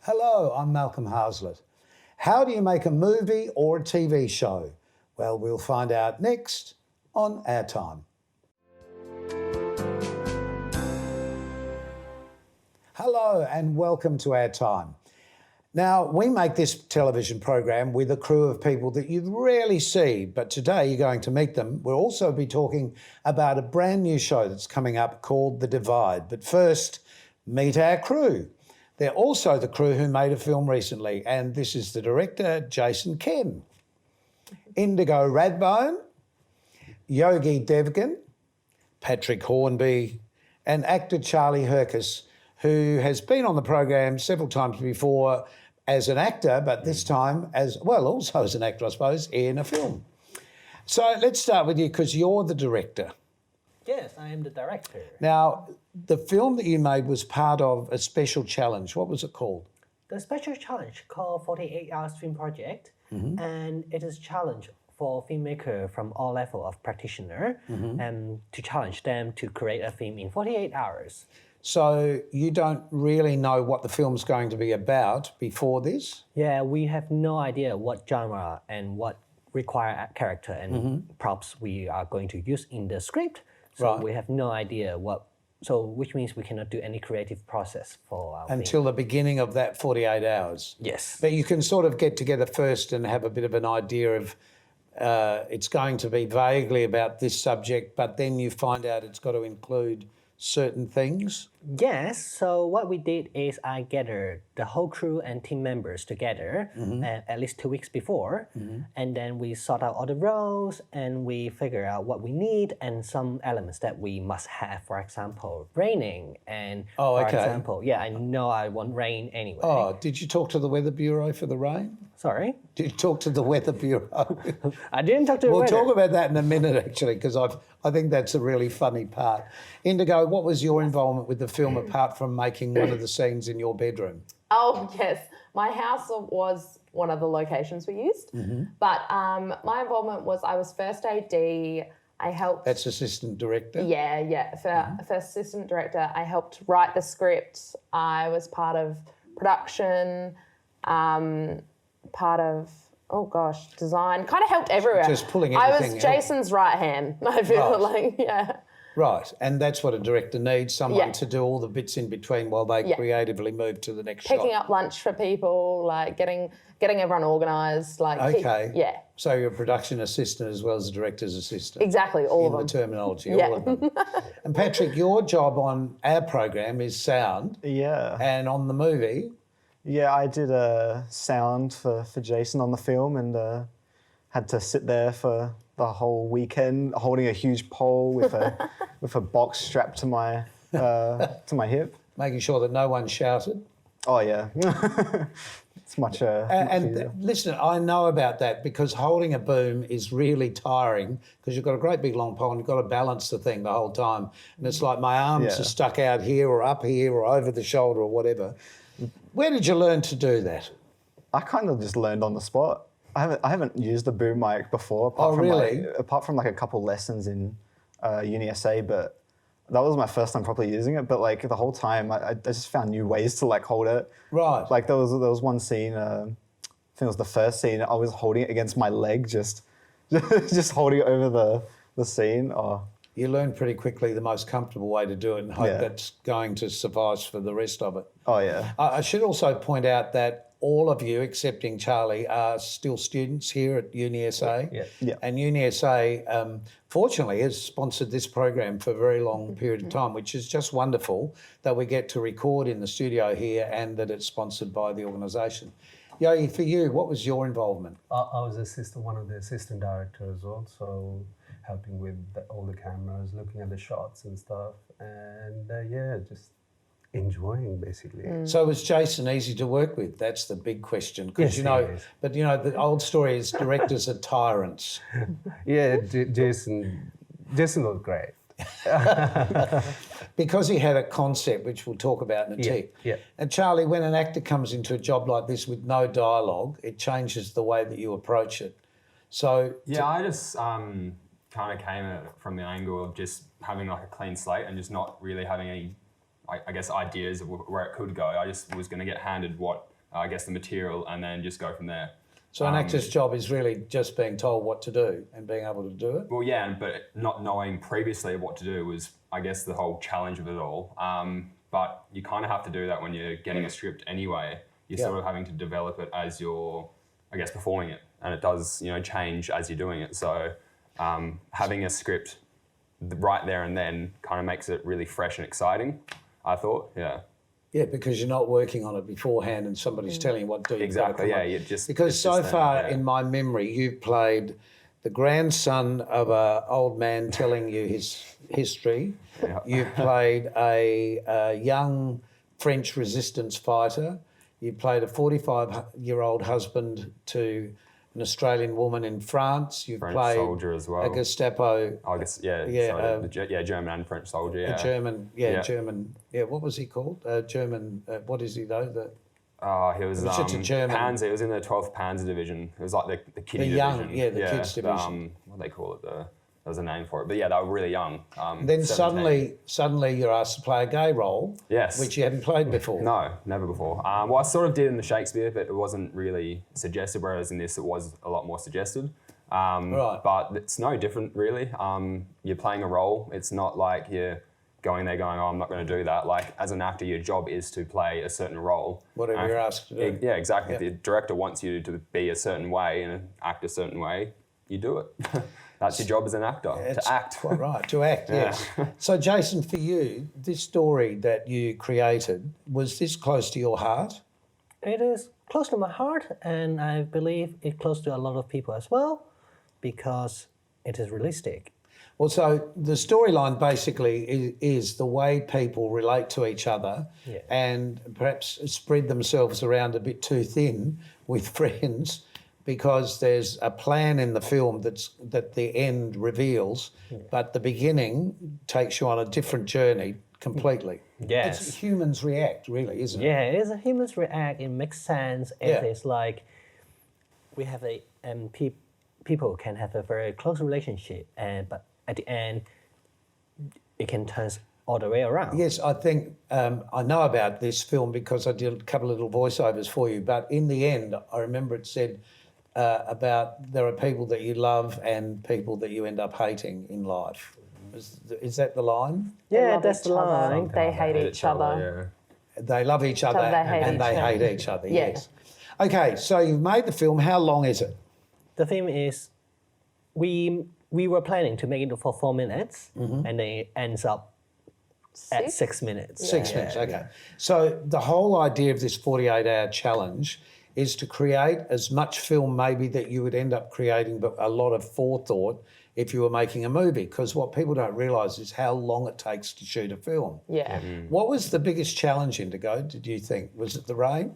Hello, I'm Malcolm Hazlitt. How do you make a movie or a TV show? Well, we'll find out next on OurTime. Hello and welcome to OurTime. Now, we make this television program with a crew of people that you rarely see, but today you're going to meet them. We'll also be talking about a brand new show that's coming up called The Divide. But first, meet our crew. They're also the crew who made a film recently, and this is the director, Jason Ken, Indigo Radbone, Yogi Devgan, Patrick Hornby, and actor Charlie Hercus, who has been on the program several times before as an actor, but this time as, well, also as an actor, I suppose, in a film. So let's start with you, because you're the director. Yes, I am the director. Now, the film that you made was part of a special challenge. What was it called? The special challenge called 48 Hours Film Project, and it is a challenge for filmmaker from all level of practitioner to challenge them to create a film in 48 hours. So you don't really know what the film's going to be about before this? Yeah, we have no idea what genre and what required character and props we are going to use in the script. So we have no idea which means we cannot do any creative process for our until film. The beginning of that 48 hours. Yes. But you can sort of get together first and have a bit of an idea of it's going to be vaguely about this subject, but then you find out it's got to include certain things. Yes, so what we did is I gathered the whole crew and team members together at least 2 weeks before, and then we sort out all the roles and we figure out what we need and some elements that we must have. For example, raining and for example, I know I want rain anyway. Oh, did you talk to the Weather Bureau for the rain? Sorry? Did you talk to the Weather Bureau? I didn't talk to the We'll weather. talk about that in a minute, actually, because I think that's a really funny part. Indigo, what was your involvement with the film apart from making one of the scenes in your bedroom? Oh, yes. My house was one of the locations we used. But my involvement was I was first AD. I helped... That's assistant director? Yeah. First assistant director. I helped write the script. I was part of production, part of, design. Kind of helped everywhere. Just pulling I everything was Jason's right hand, I feel like, yeah. Right, and that's what a director needs, someone to do all the bits in between while they creatively move to the next shot. Picking up lunch for people, like getting everyone organised. So you're a production assistant as well as a director's assistant. Exactly, all of them. In the terminology, all of them. And Patrick, your job on our program is sound. Yeah. And on the movie... Yeah, I did a sound for Jason on the film and had to sit there for the whole weekend holding a huge pole with a box strapped to my hip. Making sure that no one shouted. Oh yeah, it's much. Listen, I know about that because holding a boom is really tiring because you've got a great big long pole and you've got to balance the thing the whole time, and it's like my arms are stuck out here or up here or over the shoulder or whatever. Where did you learn to do that? I kind of just learned on the spot. I haven't used the boom mic before. Apart from like a couple lessons in Uni SA, but that was my first time properly using it. But like the whole time, I just found new ways to like hold it. Right. Like there was one scene. I think it was the first scene. I was holding it against my leg, just holding it over the scene. Oh. You learn pretty quickly the most comfortable way to do it and hope that's going to suffice for the rest of it. Oh, yeah. I should also point out that all of you, excepting Charlie, are still students here at Uni SA. Yeah. And Uni SA, fortunately, has sponsored this program for a very long period of time, which is just wonderful that we get to record in the studio here and that it's sponsored by the organisation. Yogi, for you, what was your involvement? I was one of the assistant directors also, helping with all the cameras, looking at the shots and stuff, and just enjoying basically. So was Jason easy to work with? That's the big question, because Yes, but the old story is directors are tyrants. Yeah, Jason was great. Because he had a concept, which we'll talk about in a tick. Yeah. And Charlie, when an actor comes into a job like this with no dialogue, it changes the way that you approach it. So I just kind of came at it from the angle of just having like a clean slate and just not really having any I guess, ideas of where it could go. I just was going to get handed the material and then just go from there. So an actor's job is really just being told what to do and being able to do it? Well, yeah, but not knowing previously what to do was, I guess, the whole challenge of it all. But you kind of have to do that when you're getting a script anyway. You're sort of having to develop it as you're, I guess, performing it. And it does, change as you're doing it. So having a script right there and then kind of makes it really fresh and exciting, I thought, yeah. Yeah, because you're not working on it beforehand and somebody's telling you what to do. Exactly, yeah. Because so far in my memory, you've played the grandson of an old man telling you his history. Yeah. You've played a young French resistance fighter. You played a 45-year-old husband to an Australian woman in France. You've French played soldier as well. a Gestapo. I guess, German and French soldier, yeah. German. Yeah, what was he called? German. What is he though? He was just a German. Panzer. He was in the 12th Panzer Division. It was like the kiddie division. The kids division. What do they call it? There was a name for it. But yeah, they were really young. Then 17. suddenly you're asked to play a gay role. Yes. Which you hadn't played before. No, never before. Well, I sort of did in the Shakespeare, but it wasn't really suggested, whereas in this it was a lot more suggested. Right. But it's no different, really. You're playing a role. It's not like you're going there going, oh, I'm not going to do that. Like, as an actor, your job is to play a certain role. Whatever you're asked to do. Yeah, exactly. Yep. If the director wants you to be a certain way and act a certain way, you do it. That's your job as an actor, to act. Quite right, to act, yes. So, Jason, for you, this story that you created, was this close to your heart? It is close to my heart, and I believe it's close to a lot of people as well, because it is realistic. Well, so the storyline basically is the way people relate to each other and perhaps spread themselves around a bit too thin with friends, because there's a plan in the film that the end reveals, but the beginning takes you on a different journey completely. Yes. It's humans react, really, isn't it? Yeah, it is a humans react. It makes sense. It is like we have people can have a very close relationship, but at the end, it can turn all the way around. Yes, I think I know about this film because I did a couple of little voiceovers for you, but in the end, I remember it said about there are people that you love and people that you end up hating in life. Is that the line? Yeah, that's the line. They hate each other. They love each other and they hate each other, Yeah. yes. Okay, so you've made the film. How long is it? The thing is, we were planning to make it for 4 minutes, and then it ends up at 6 minutes. 6 minutes, okay. So the whole idea of this 48-hour challenge is to create as much film maybe that you would end up creating, but a lot of forethought if you were making a movie, because what people don't realise is how long it takes to shoot a film. Yeah. What was the biggest challenge, Indigo, did you think? Was it the rain?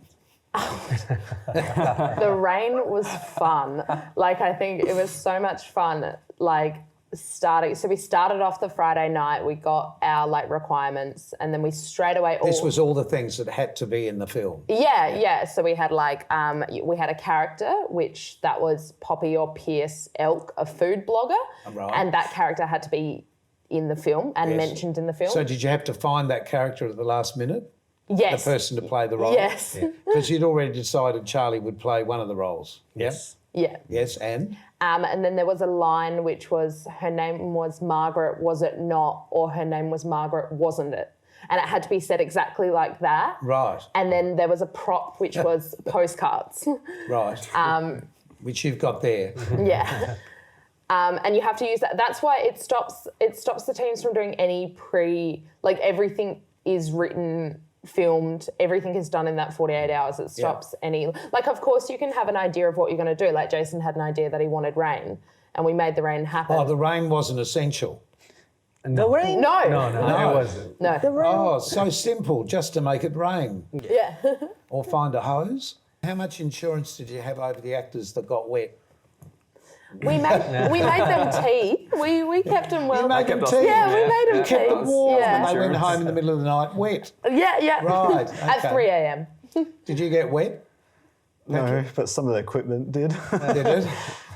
The rain was fun. Like, I think it was so much fun. Like, we started off the Friday night, we got our requirements, and then we straight away This was all the things that had to be in the film. Yeah. So we had we had a character, which that was Poppy or Pierce Elk, a food blogger. Right. And that character had to be in the film and mentioned in the film. So did you have to find that character at the last minute? Yes. The person to play the role? Yes. Because you'd already decided Charlie would play one of the roles. Yes. Yeah. Yes, and? And then there was a line which was, her name was Margaret, was it not? Or her name was Margaret, wasn't it? And it had to be said exactly like that. Right. And then there was a prop which was postcards. Right. Which you've got there. Yeah. And you have to use that. That's why it stops the teams from doing any everything is written, filmed, everything is done in that 48 hours. It stops any, of course you can have an idea of what you're going to do. Like Jason had an idea that he wanted rain and we made the rain happen. Oh, the rain wasn't essential. The rain? No. No, it wasn't. No. The rain. Oh, so simple, just to make it rain. Yeah. Or find a hose. How much insurance did you have over the actors that got wet? We made them tea. We kept them well. You made them tea? Yeah, we made them You kept them warm Yeah. and they went home in the middle of the night wet. Yeah. Right, At okay. 3 a.m. Did you get wet? No, but some of the equipment did. Did it?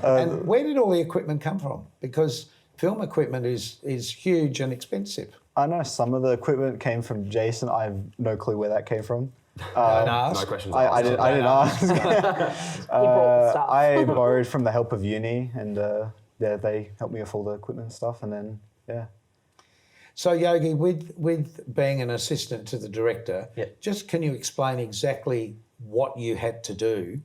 And where did all the equipment come from? Because film equipment is huge and expensive. I know some of the equipment came from Jason. I have no clue where that came from. Don't ask. No questions I asked. didn't ask. He bought the stuff. I borrowed from the help of uni, and they helped me with all the equipment and stuff, and then So Yogi, with being an assistant to the director, just can you explain exactly what you had to do?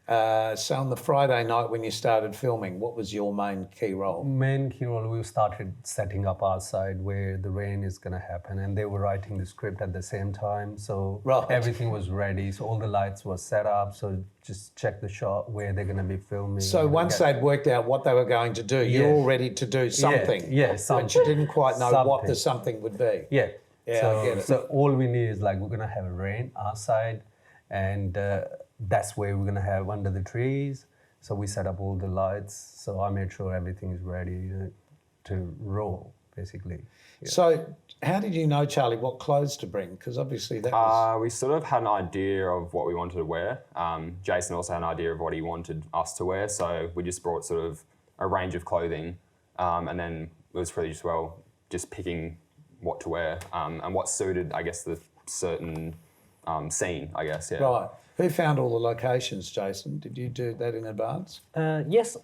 So on the Friday night when you started filming, what was your main key role? Main key role, we started setting up our side where the rain is going to happen, and they were writing the script at the same time, so everything was ready, so all the lights were set up, so just check the shot where they're going to be filming. So once they'd worked out what they were going to do, you're all ready to do something. Something. But you didn't quite know what the something would be. Yeah, I get it. So all we need is like we're going to have rain outside, and that's where we're going to have under the trees. So we set up all the lights. So I made sure everything is ready to roll, basically. Yeah. So how did you know, Charlie, what clothes to bring? Because obviously that was... We sort of had an idea of what we wanted to wear. Jason also had an idea of what he wanted us to wear. So we just brought sort of a range of clothing. And then it was really just picking what to wear and what suited, I guess, the certain scene, I guess, yeah. Right. Who found all the locations, Jason? Did you do that in advance? Yes,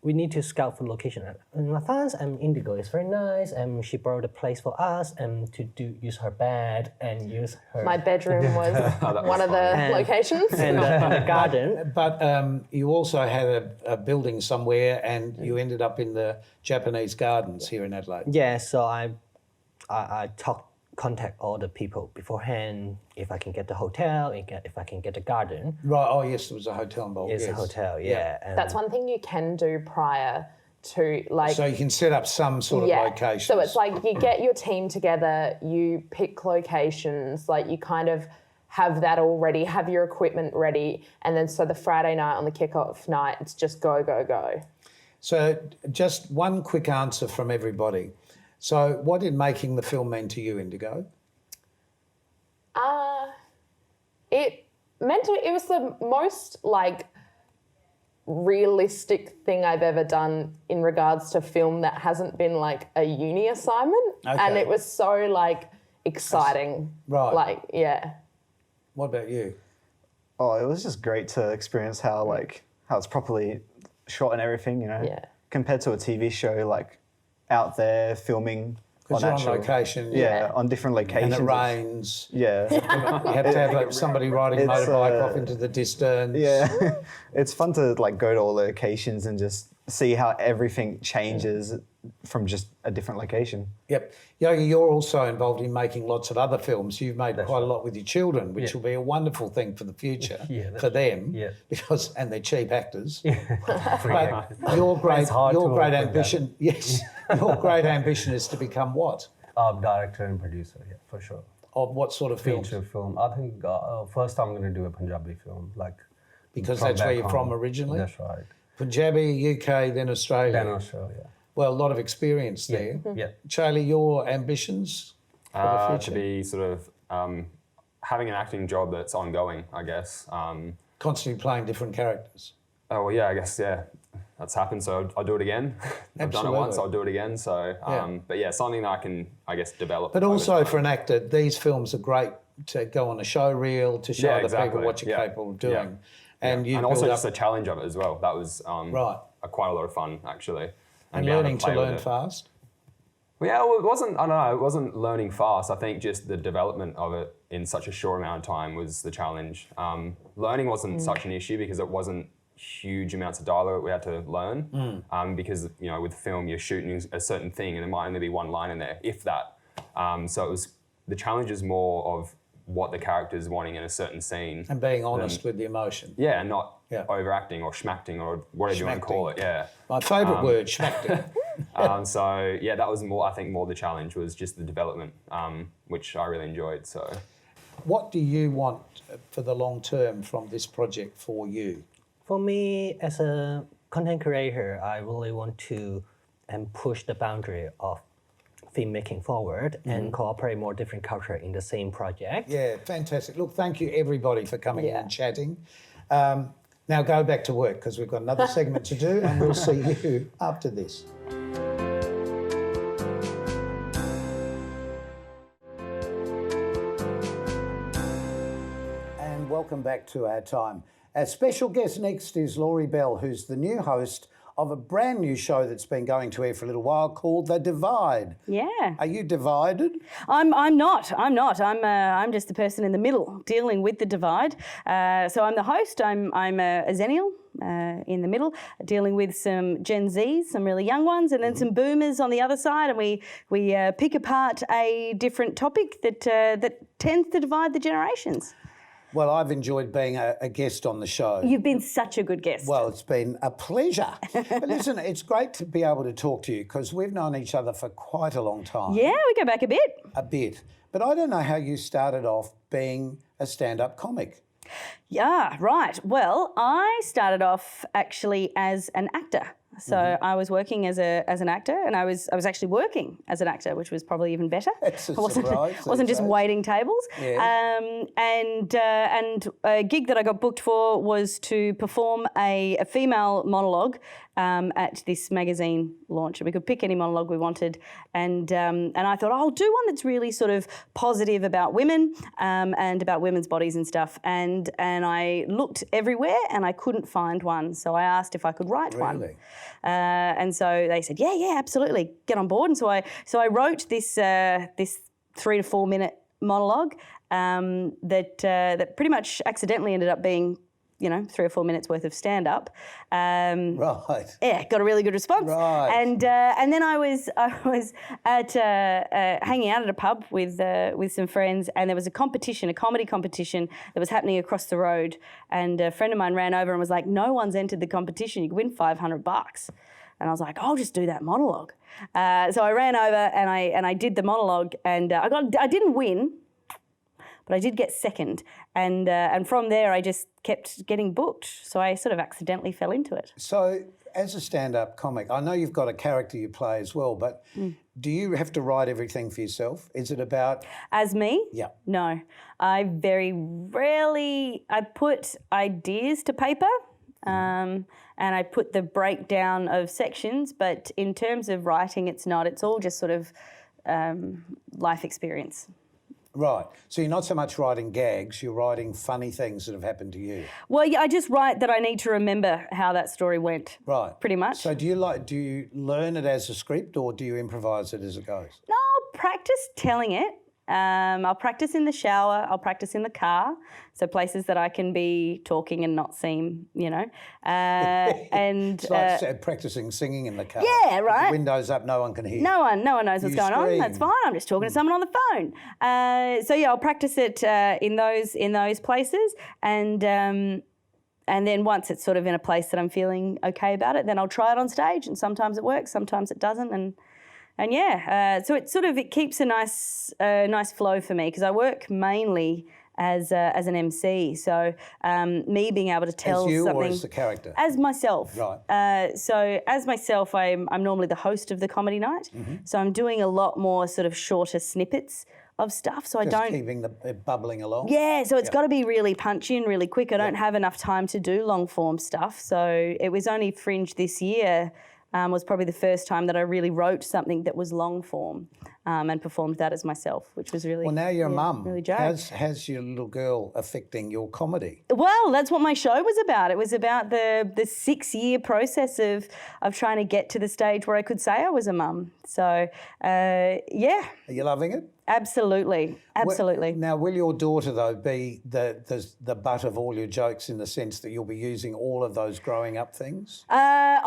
we need to scout for location in advance. Indigo is very nice, and she borrowed a place for us to use her bed and use her... My bedroom was one of the locations. And the garden. But you also had a building somewhere and you ended up in the Japanese gardens here in Adelaide. Yeah, so I contact all the people beforehand if I can get the hotel, if I can get the garden. Right, oh yes, there was a hotel involved. It's a hotel, yeah. And That's one thing you can do prior to like... So you can set up some sort of location. So it's like you get your team together, you pick locations, like you kind of have that all ready, have your equipment ready, and then so the Friday night on the kickoff night, it's just go, go, go. So just one quick answer from everybody. So what did making the film mean to you, Indigo? It was the most like realistic thing I've ever done in regards to film that hasn't been like a uni assignment. Okay. And it was so like exciting. Right. Like, yeah. What about you? Oh, it was just great to experience how it's properly shot and everything, you know. Yeah. Compared to a TV show, like out there filming Because you're on location. Yeah, on different locations. And it rains. Yeah. You have to have somebody riding a motorbike off into the distance. Yeah. It's fun to like go to all locations and just see how everything changes from just a different location. Yep. Yogi, you're also involved in making lots of other films. You've made quite a lot with your children, which will be a wonderful thing for the future for them. Yeah. Because and they're cheap actors. But your great ambition, yes, your great ambition is to become what? Director and producer, yeah, for sure. Of what sort of films? Feature film. I think first I'm going to do a Punjabi film, because that's where you're from originally. That's right. Punjabi, UK, then Australia. Then Australia. Well, a lot of experience there. Yeah. Charlie, your ambitions for the future? To be sort of having an acting job that's ongoing, I guess. Constantly playing different characters. Oh, well, yeah, I guess, yeah, that's happened, so I'll do it again. I've done it once, I'll do it again. So, but yeah, something that I can, I guess, develop. But also for an actor, these films are great to go on a show reel, to show other people what you're capable of doing. And also just a challenge of it as well. That was quite a lot of fun, actually. And learning to learn fast? Well, yeah, it wasn't, I don't know, it wasn't learning fast. I think just the development of it in such a short amount of time was the challenge. Learning wasn't such an issue because it wasn't huge amounts of dialogue we had to learn. Because, you know, with film, you're shooting a certain thing and there might only be one line in there, if that. So it was, the challenge is more of what the character's wanting in a certain scene. And being honest with the emotion. Yeah, and not overacting or schmacting or whatever you want to call it, yeah. My favourite word, schmacting. So, yeah, that was more, I think, more the challenge was just the development, which I really enjoyed, so. What do you want for the long term from this project for you? For me, as a content creator, I really want to push the boundary of filmmaking forward and cooperate more different culture in the same project. Yeah, fantastic. Look, thank you everybody for coming in and chatting. Now go back to work because we've got another segment to do and we'll see you after this. welcome back to Our Time. Our special guest next is Laurie Bell, who's the new host of a brand new show that's been going to air for a little while called The Divide. Yeah. Are you divided? I'm not. I'm just the person in the middle dealing with the divide. So I'm the host. I'm a zennial in the middle, dealing with some Gen Zs, some really young ones, and then some boomers on the other side. And we pick apart a different topic that tends to divide the generations. Well, I've enjoyed being a guest on the show. You've been such a good guest. Well, it's been a pleasure. But listen, it's great to be able to talk to you because we've known each other for quite a long time. Yeah, we go back a bit. A bit. But I don't know how you started off being a stand-up comic. Yeah, right. Well, I started off actually as an actor. So I was working as an actor, and I was actually working as an actor, which was probably even better. It's a wasn't surprise. just waiting tables. Yeah. And a gig that I got booked for was to perform a female monologue at this magazine launch. And we could pick any monologue we wanted, and I thought, I'll do one that's really sort of positive about women and about women's bodies and stuff. And I looked everywhere and I couldn't find one, so I asked if I could write one. Really? And so they said, yeah, absolutely, get on board. And so I wrote this 3 to 4 minute monologue that pretty much accidentally ended up being 3 or 4 minutes worth of stand up. Right. Yeah, got a really good response. Right. And then I was at hanging out at a pub with some friends, and there was a comedy competition that was happening across the road. And a friend of mine ran over and was like, "No one's entered the competition. You can win $500." And I was like, "I'll just do that monologue." So I ran over and I did the monologue, and I didn't win, but I did get second. And from there, I just kept getting booked. So I sort of accidentally fell into it. So as a stand-up comic, I know you've got a character you play as well, but do you have to write everything for yourself? Is it about... As me? Yeah. No. I very rarely... I put ideas to paper and I put the breakdown of sections, but in terms of writing, it's not. It's all just sort of life experience. Right. So you're not so much writing gags, you're writing funny things that have happened to you. Well, yeah, I just write that I need to remember how that story went. Right. Pretty much. So do you learn it as a script or do you improvise it as it goes? No, I'll practice telling it. I'll practice in the shower. I'll practice in the car. So places that I can be talking and not seem, and It's like practicing singing in the car. Yeah, right. With the windows up, no one can hear. No one knows what's going on. scream. That's fine. I'm just talking to someone on the phone. So yeah, I'll practice it in those places, and then once it's sort of in a place that I'm feeling okay about it, then I'll try it on stage. And sometimes it works, sometimes it doesn't, and yeah. So it keeps a nice flow for me because I work mainly as an MC. So me being able to tell as you something... or as the character? As myself. Right. So as myself, I'm normally the host of the comedy night. So I'm doing a lot more sort of shorter snippets of stuff. So Just I don't... keeping it bubbling along? Yeah, so it's got to be really punchy and really quick. I don't have enough time to do long form stuff. So it was only Fringe this year was probably the first time that I really wrote something that was long form and performed that as myself, which was really... Well, now you're a mum. Really joke. How's your little girl affecting your comedy? Well, that's what my show was about. It was about the 6-year process of trying to get to the stage where I could say I was a mum. So, yeah. Are you loving it? Absolutely. Now, will your daughter, though, be the butt of all your jokes in the sense that you'll be using all of those growing up things? I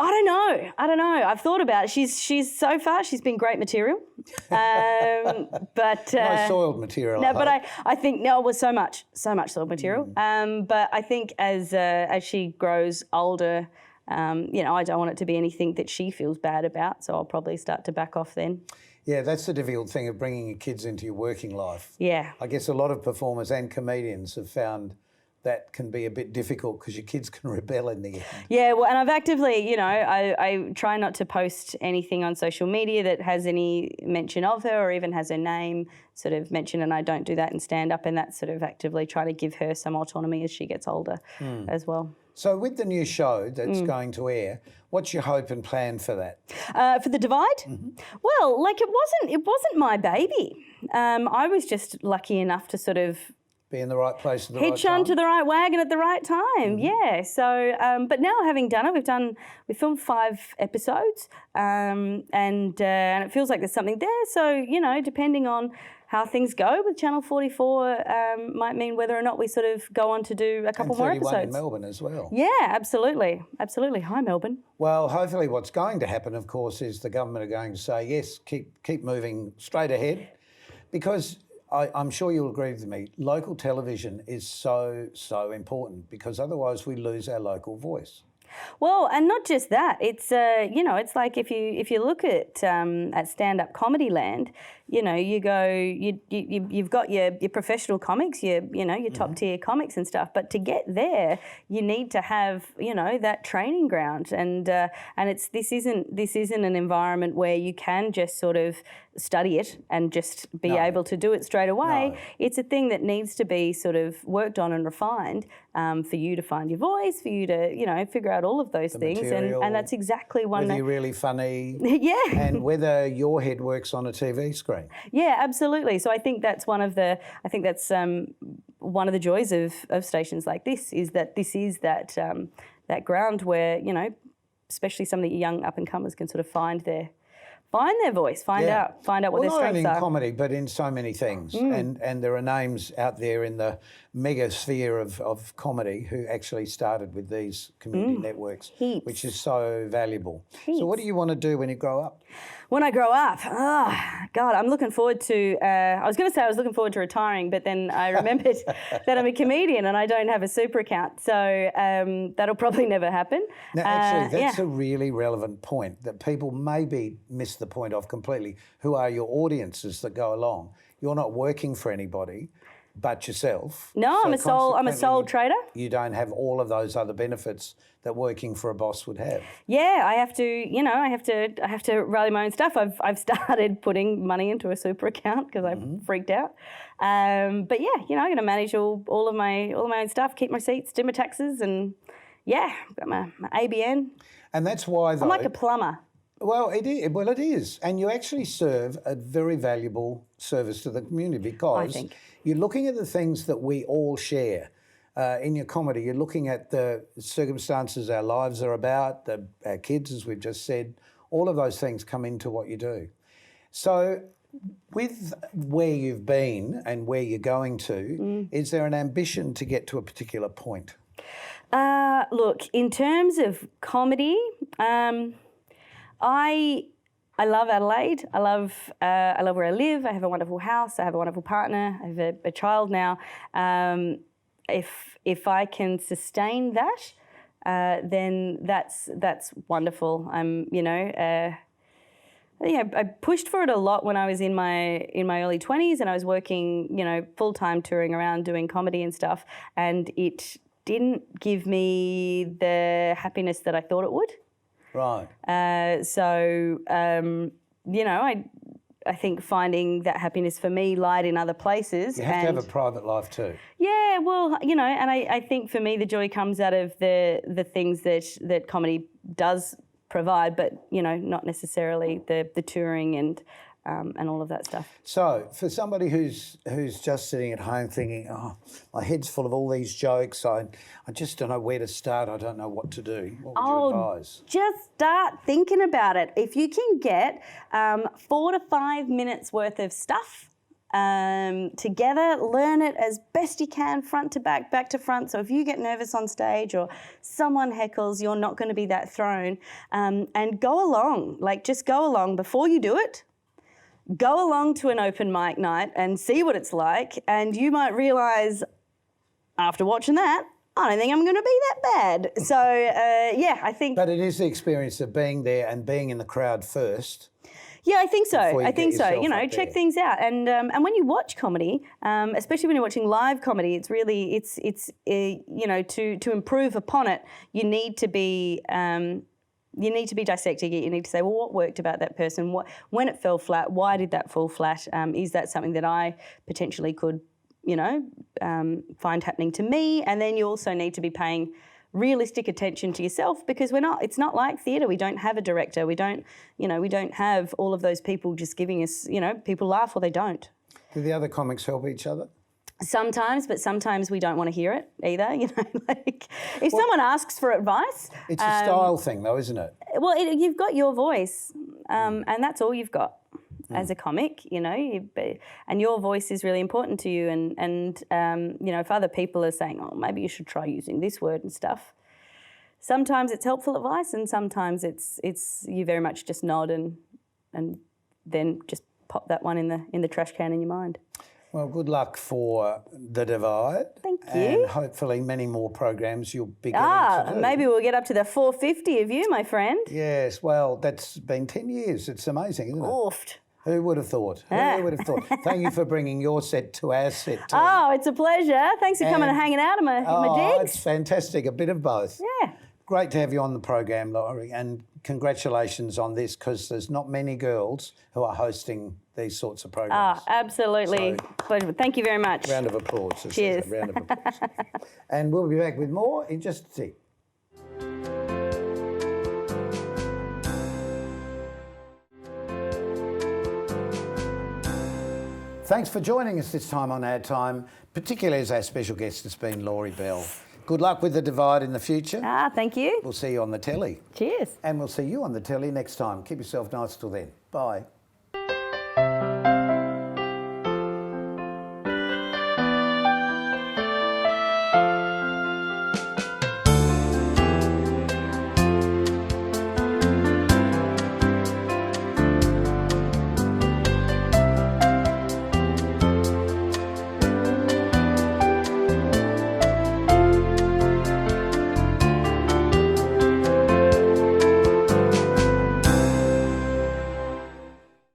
don't know. I've thought about it. She's so far, she's been great material. But no soiled material. No, but I think it was so much soiled material. But I think as she grows older, I don't want it to be anything that she feels bad about. So I'll probably start to back off then. Yeah, that's the difficult thing of bringing your kids into your working life. Yeah. I guess a lot of performers and comedians have found that can be a bit difficult because your kids can rebel in the end. Yeah, well, and I've actively, I try not to post anything on social media that has any mention of her or even has her name sort of mentioned, and I don't do that in stand-up, and that's sort of actively trying to give her some autonomy as she gets older as well. So with the new show that's going to air, what's your hope and plan for that? For The Divide? Well, it wasn't my baby. I was just lucky enough to sort of be in the right place at the right Hitch time. onto the right wagon at the right time. Yeah. So, but now having done it, we filmed 5 episodes, and it feels like there's something there. So, depending on how things go with Channel 44, might mean whether or not we sort of go on to do a couple and more 31 episodes. in Melbourne as well. Yeah, absolutely. Hi, Melbourne. Well, hopefully what's going to happen, of course, is the government are going to say, yes, keep moving straight ahead, because I'm sure you'll agree with me, local television is so important, because otherwise we lose our local voice. Well, and not just that. It's it's like if you look at stand-up comedy land, you've got your professional comics, your top tier comics and stuff. But to get there, you need to have that training ground, and this isn't an environment where you can just sort of study it and just be able to do it straight away. No. It's a thing that needs to be sort of worked on and refined for you to find your voice, for you to figure out all of those things, and that's exactly one. Whether you're really funny, yeah, and whether your head works on a TV screen. Yeah, absolutely. So I think that's one of the joys of stations like this is that that ground where especially some of the young up and comers can sort of find their voice, find out what their strengths not only in are. comedy, but in so many things. And there are names out there in the mega sphere of comedy who actually started with these community networks, Heaps. which is so valuable. Heaps. So what do you want to do when you grow up? When I grow up, God, I'm looking forward to, I was going to say I was looking forward to retiring, but then I remembered that I'm a comedian and I don't have a super account. So that'll probably never happen. Now, actually, that's a really relevant point that people maybe miss the point of completely. Who are your audiences that go along? You're not working for anybody but yourself. No, So I'm a sole trader. You don't have all of those other benefits that working for a boss would have. Yeah, I have to rally my own stuff. I've started putting money into a super account because I freaked out. But yeah, I'm going to manage all of my own stuff, keep my receipts, do my taxes, and got my ABN. And that's why I'm like a plumber. Well, it is. And you actually serve a very valuable service to the community because you're looking at the things that we all share. In your comedy, you're looking at the circumstances our lives are about, our kids, as we've just said. All of those things come into what you do. So with where you've been and where you're going to, is there an ambition to get to a particular point? Look, in terms of comedy, I love Adelaide. I love where I live. I have a wonderful house. I have a wonderful partner. I have a child now. If I can sustain that, then that's wonderful. I pushed for it a lot when I was in my early 20s, and I was working, full-time touring around doing comedy and stuff, and it didn't give me the happiness that I thought it would. Right. I think finding that happiness for me lied in other places. You have to have a private life too. Yeah, well, and I think for me the joy comes out of the things that comedy does provide, but not necessarily the touring and all of that stuff. So for somebody who's just sitting at home thinking, oh, my head's full of all these jokes, I just don't know where to start, I don't know what to do, what would you advise? Just start thinking about it. If you can get 4 to 5 minutes worth of stuff together, learn it as best you can, front to back to front. So if you get nervous on stage or someone heckles, you're not going to be that thrown. And go along, just go along before you do it. Go along to an open mic night and see what it's like, and you might realise after watching that, I don't think I'm going to be that bad. So, I think... But it is the experience of being there and being in the crowd first. Yeah, I think so. Check there. things out, and when you watch comedy, especially when you're watching live comedy, it's really to improve upon it, you need to be dissecting it. You need to say, well, what worked about that person? When it fell flat, why did that fall flat? Is that something that I potentially could, find happening to me? And then you also need to be paying realistic attention to yourself, because it's not like theatre. We don't have a director. We don't have all of those people just giving us, people laugh or they don't. Do the other comics help each other? Sometimes, but sometimes we don't want to hear it either. You know, like if someone asks for advice, It's a style thing, though, isn't it? well, you've got your voice, and that's all you've got as a comic. You know, and your voice is really important to you. And you know, if other people are saying, "Oh, maybe you should try using this word and stuff," sometimes it's helpful advice, and sometimes it's you very much just nod and then just pop that one in the trash can in your mind. Well, good luck for The Divide. Thank you. And hopefully many more programs you'll be getting to do. Maybe we'll get up to the 450 of you, my friend. Yes, well, that's been 10 years. It's amazing, isn't it? Oofed. Who would have thought? Who would have thought? Thank you for bringing your set to our set too. Oh, it's a pleasure. Thanks for coming and hanging out in my It's jigs. fantastic. A bit of both. Yeah. Great to have you on the program, Laurie, and congratulations on this, because there's not many girls who are hosting these sorts of programs. Absolutely. Pleasure. Thank you very much. Round of applause. Cheers. Round of applause. And we'll be back with more in just a tick. Thanks for joining us this time on OurTime, particularly as our special guest has been Laurie Bell. Good luck with The Divide in the future. Thank you. We'll see you on the telly. Cheers. And we'll see you on the telly next time. Keep yourself nice till then. Bye.